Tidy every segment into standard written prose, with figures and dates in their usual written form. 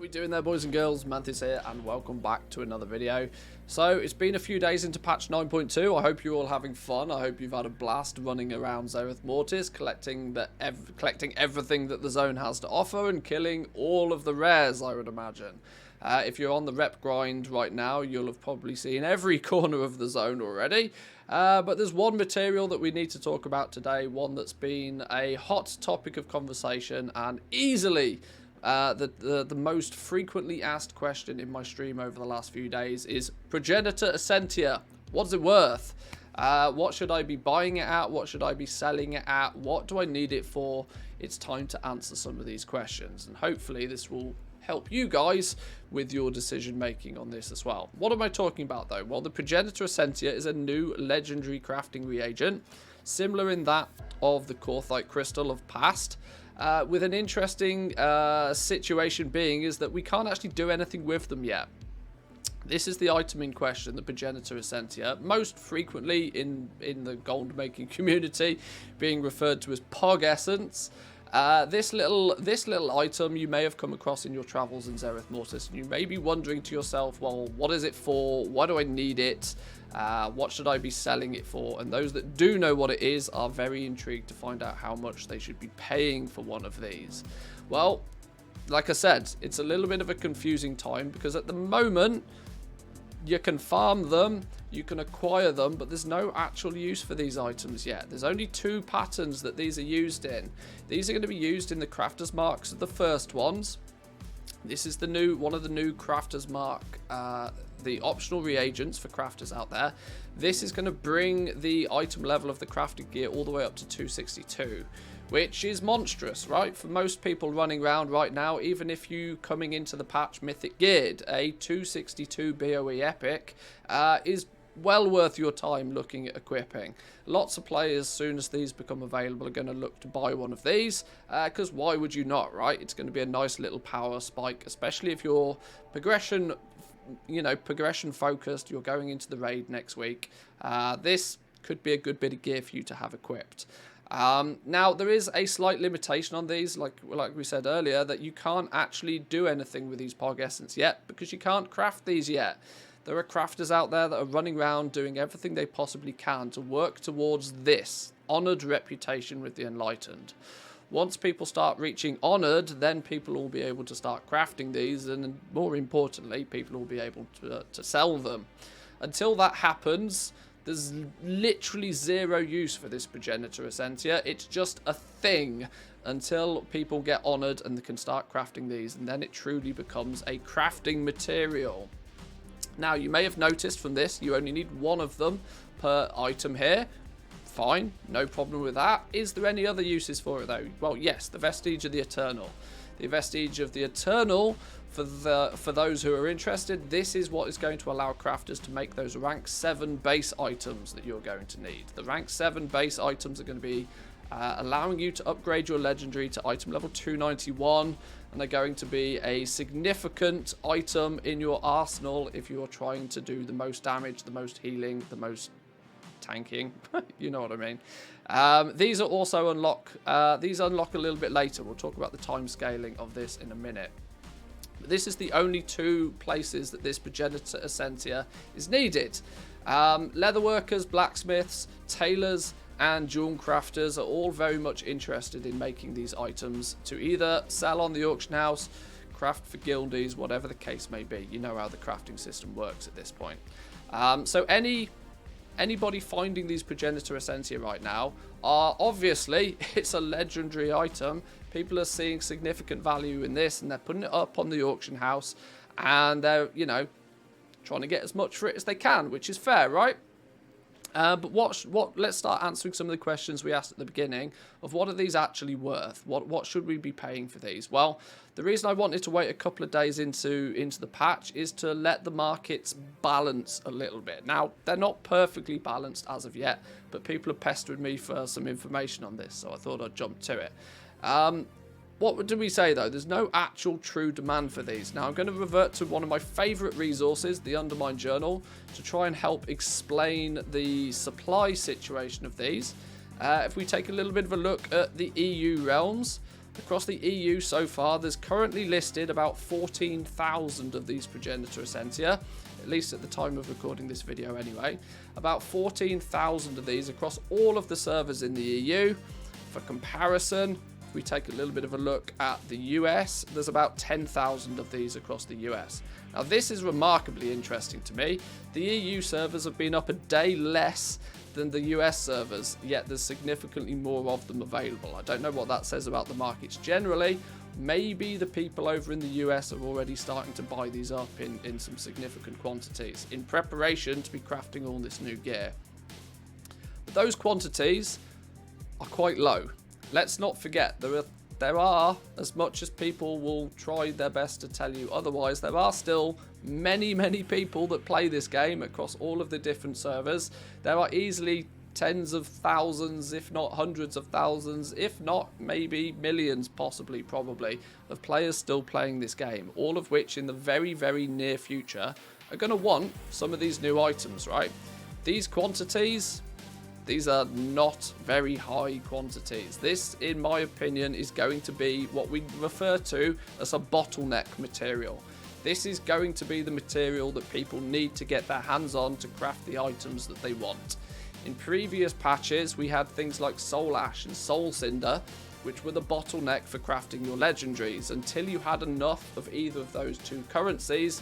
we doing there, boys and girls? Manthieus here, and welcome back to another video. So, it's been a few days into patch 9.2. I hope you're all having fun. I hope you've had a blast running around Zereth Mortis, collecting everything that the zone has to offer, and killing all of the rares, I would imagine. If you're on the rep grind right now, you'll have probably seen every corner of the zone already. But there's one material that we need to talk about today, one that's been a hot topic of conversation, and easily the most frequently asked question in my stream over the last few days is Progenitor Essentia. What's it worth? What should I be buying it at? What should I be selling it at? What do I need it for? It's time to answer some of these questions, and hopefully this will help you guys with your decision making on this as well. What am I talking about though? Well, the Progenitor Essentia is a new legendary crafting reagent, similar in that of the Korthite Crystal of past, with an interesting situation being is that we can't actually do anything with them yet. This is the item in question, the Progenitor Essentia, most frequently in the gold making community being referred to as Pog Essence. This little item you may have come across in your travels in Zereth Mortis, and you may be wondering to yourself, well, what is it for? Why do I need it? What should I be selling it for? And those that do know what it is are very intrigued to find out how much they should be paying for one of these. Well, like I said, it's a little bit of a confusing time because at the moment you can farm them, you can acquire them, but there's no actual use for these items yet. There's only 2 patterns that these are used in. These are going to be used in the Crafter's Marks of the first ones. This is the one of the new Crafter's Mark, the optional reagents for crafters out there. This is going to bring the item level of the crafted gear all the way up to 262. Which is monstrous, right? For most people running around right now, even if you coming into the patch Mythic geared, a 262 BOE epic is well worth your time looking at equipping. Lots of players, as soon as these become available, are going to look to buy one of these, because why would you not, right? It's going to be a nice little power spike, especially if you're progression focused, you're going into the raid next week. This could be a good bit of gear for you to have equipped. Now, there is a slight limitation on these, like we said earlier, that you can't actually do anything with these Pog Essence yet, because you can't craft these yet. There are crafters out there that are running around doing everything they possibly can to work towards this honoured reputation with the Enlightened. Once people start reaching honoured, then people will be able to start crafting these, and more importantly, people will be able to sell them. Until that happens, there's literally zero use for this Progenitor Essentia. It's just a thing until people get honoured and they can start crafting these, and then it truly becomes a crafting material. Now, you may have noticed from this, you only need 1 of them per item here. Fine, no problem with that. Is there any other uses for it though? Well, yes, the Vestige of the Eternal. The Vestige of the Eternal, for those who are interested, this is what is going to allow crafters to make those rank 7 base items that you're going to need. The rank 7 base items are going to be allowing you to upgrade your legendary to item level 291, and they're going to be a significant item in your arsenal if you're trying to do the most damage, the most healing, the most tanking. You know what I mean. These are also unlock a little bit later. We'll talk about the time scaling of this in a minute. But this is the only 2 places that this Progenitor Essentia is needed. Leatherworkers, blacksmiths, tailors, and jewel crafters are all very much interested in making these items to either sell on the auction house, craft for guildies, whatever the case may be. You know how the crafting system works at this point. So anybody finding these Progenitor Essentia right now are obviously, it's a legendary item. People are seeing significant value in this, and they're putting it up on the auction house, and they're, trying to get as much for it as they can, which is fair, right? But let's start answering some of the questions we asked at the beginning of what are these actually worth? What should we be paying for these? Well, the reason I wanted to wait a couple of days into the patch is to let the markets balance a little bit. Now, they're not perfectly balanced as of yet, but people have pestered me for some information on this, so I thought I'd jump to it. What do we say though? There's no actual true demand for these. Now I'm going to revert to one of my favourite resources, the Undermine Journal, to try and help explain the supply situation of these. If we take a little bit of a look at the EU realms, Across the EU so far, there's currently listed about 14,000 of these Progenitor Essentia, at least at the time of recording this video anyway. About 14,000 of these across all of the servers in the EU. For comparison, if we take a little bit of a look at the US, there's about 10,000 of these across the US. Now this is remarkably interesting to me. The EU servers have been up a day less than the US servers, yet there's significantly more of them available. I don't know what that says about the markets generally. Maybe the people over in the US are already starting to buy these up in some significant quantities in preparation to be crafting all this new gear. But those quantities are quite low. Let's not forget, there are, as much as people will try their best to tell you otherwise, there are still many people that play this game across all of the different servers. There are easily tens of thousands, if not hundreds of thousands, if not maybe millions, possibly, probably, of players still playing this game, all of which in the very near future are going to want some of these new items, right? These quantities, these are not very high quantities. This, in my opinion, is going to be what we refer to as a bottleneck material. This is going to be the material that people need to get their hands on to craft the items that they want. In previous patches, we had things like Soul Ash and Soul Cinder, which were the bottleneck for crafting your legendaries. Until you had enough of either of those two currencies,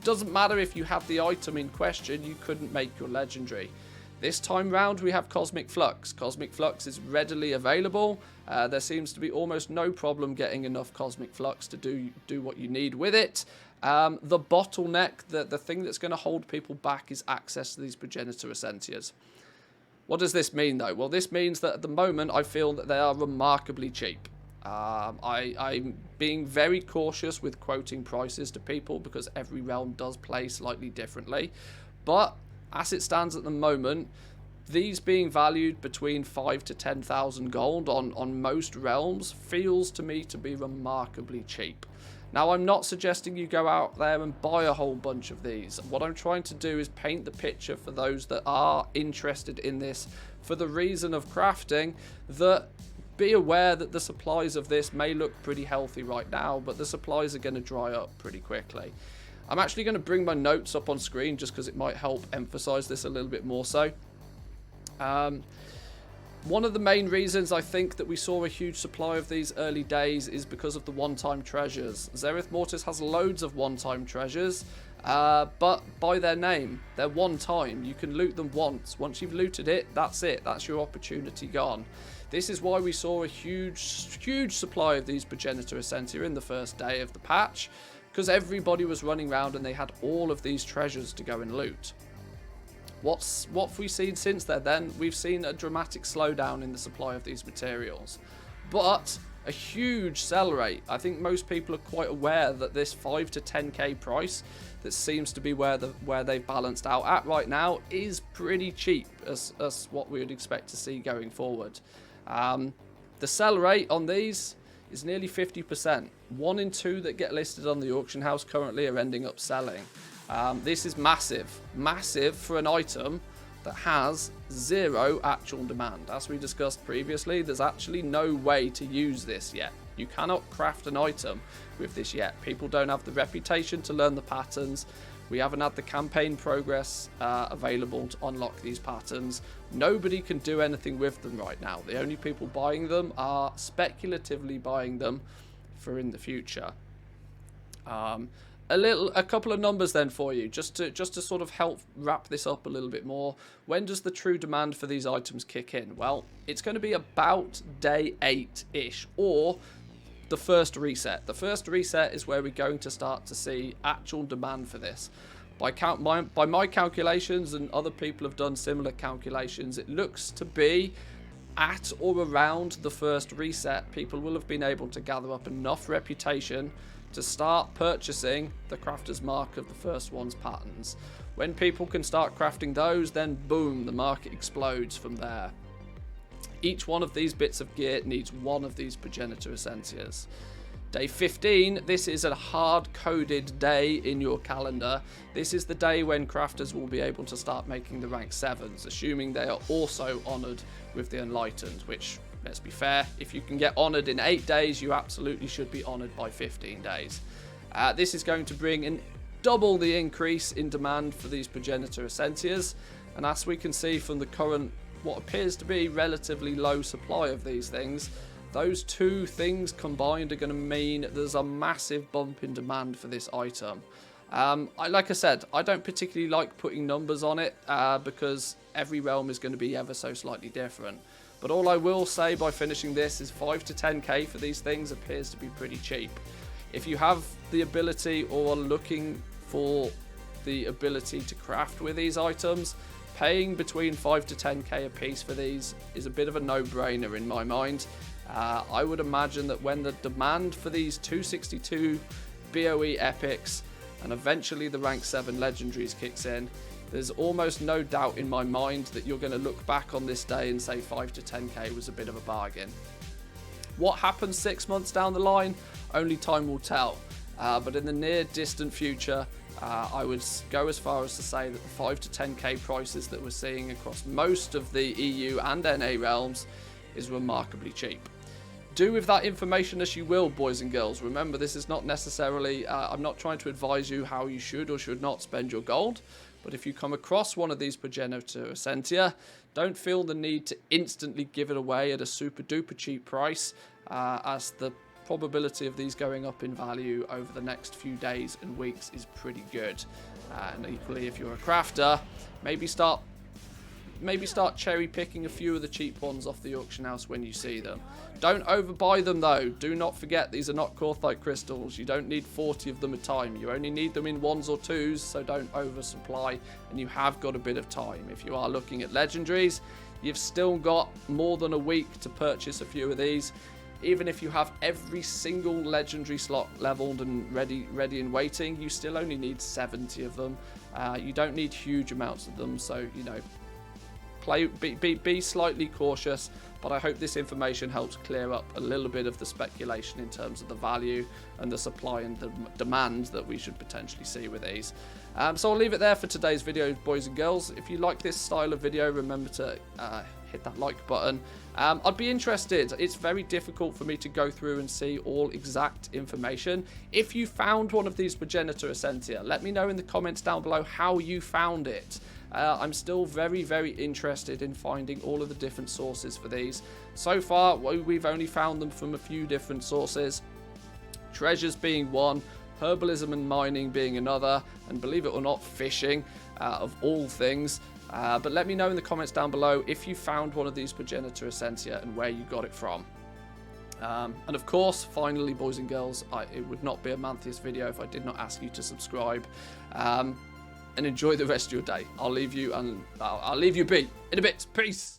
doesn't matter if you had the item in question, you couldn't make your legendary. This time round we have Cosmic Flux. Cosmic Flux is readily available. There seems to be almost no problem getting enough Cosmic Flux to do what you need with it. The bottleneck, the thing that's going to hold people back is access to these Progenitor Essentias. What does this mean though? Well, this means that at the moment I feel that they are remarkably cheap. I'm being very cautious with quoting prices to people because every realm does play slightly differently. But as it stands at the moment, these being valued between 5,000 to 10,000 gold on most realms feels to me to be remarkably cheap. Now, I'm not suggesting you go out there and buy a whole bunch of these. What I'm trying to do is paint the picture for those that are interested in this for the reason of crafting, that be aware that the supplies of this may look pretty healthy right now, but the supplies are going to dry up pretty quickly. I'm actually going to bring my notes up on screen just because it might help emphasize this a little bit more so. One of the main reasons I think that we saw a huge supply of these early days is because of the one-time treasures. Zereth Mortis has loads of one-time treasures, but by their name, they're one-time. You can loot them once. Once you've looted it. That's your opportunity gone. This is why we saw a huge supply of these Progenitor Essentia in the first day of the patch, because everybody was running around and they had all of these treasures to go and loot. What have we seen since then? We've seen a dramatic slowdown in the supply of these materials, but a huge sell rate. I think most people are quite aware that this 5 to 10k price that seems to be where they've balanced out at right now is pretty cheap as what we would expect to see going forward. The sell rate on these is nearly 50%. 1 in 2 that get listed on the auction house currently are ending up selling. This is massive for an item that has 0 actual demand. As we discussed previously, there's actually no way to use this yet. You cannot craft an item with this yet. People don't have the reputation to learn the patterns. We haven't had the campaign progress available to unlock these patterns. Nobody can do anything with them right now. The only people buying them are speculatively buying them for in the future. A couple of numbers then for you, just to sort of help wrap this up a little bit more. When does the true demand for these items kick in? Well, it's going to be about day 8-ish, or the first reset. The first reset is where we're going to start to see actual demand for this. By my calculations, and other people have done similar calculations, it looks to be at or around the first reset, people will have been able to gather up enough reputation to start purchasing the crafter's mark of the first one's patterns. When people can start crafting those, then boom, the market explodes from there. Each one of these bits of gear needs 1 of these Progenitor Essentias. Day 15, this is a hard-coded day in your calendar. This is the day when crafters will be able to start making the rank 7s, assuming they are also honoured with the Enlightened, which let's be fair, if you can get honoured in 8 days, you absolutely should be honoured by 15 days. This is going to bring in double the increase in demand for these Progenitor Essentias, and as we can see from the current, what appears to be relatively low supply of these things, those two things combined are going to mean there's a massive bump in demand for this item. Like I said, I don't particularly like putting numbers on it because every realm is going to be ever so slightly different. But all I will say by finishing this is 5 to 10k for these things appears to be pretty cheap. If you have the ability or are looking for the ability to craft with these items, paying between 5 to 10k a piece for these is a bit of a no-brainer in my mind. I would imagine that when the demand for these 262 BOE epics and eventually the rank 7 legendaries kicks in, there's almost no doubt in my mind that you're going to look back on this day and say 5 to 10k was a bit of a bargain. What happens 6 months down the line? Only time will tell. But in the near distant future, I would go as far as to say that the 5 to 10k prices that we're seeing across most of the EU and NA realms is remarkably cheap. Do with that information as you will, boys and girls. Remember, this is not necessarily, I'm not trying to advise you how you should or should not spend your gold, but if you come across one of these Progenitor Essentia, don't feel the need to instantly give it away at a super duper cheap price, as the probability of these going up in value over the next few days and weeks is pretty good. And equally, if you're a crafter, maybe start cherry picking a few of the cheap ones off the auction house when you see them. Don't overbuy them though. Do not forget, these are not Korthite crystals. You don't need 40 of them at a time. You only need them in 1s or 2s, so don't oversupply, and you have got a bit of time. If you are looking at legendaries, you've still got more than a week to purchase a few of these. Even if you have every single legendary slot leveled and ready and waiting, you still only need 70 of them. You don't need huge amounts of them, so you know, be slightly cautious, but I hope this information helps clear up a little bit of the speculation in terms of the value and the supply and the demand that we should potentially see with these. So I'll leave it there for today's video, boys and girls. If you like this style of video, remember to hit that like button. I'd be interested. It's very difficult for me to go through and see all exact information. If you found one of these Progenitor Essentia, let me know in the comments down below how you found it. I'm still very, very interested in finding all of the different sources for these. So far, we've only found them from a few different sources. Treasures being one, herbalism and mining being another, and believe it or not, fishing, of all things. But let me know in the comments down below if you found one of these Progenitor Essentia and where you got it from. And of course, finally, boys and girls, it would not be a Manthieus video if I did not ask you to subscribe. And enjoy the rest of your day. I'll leave you be in a bit. Peace.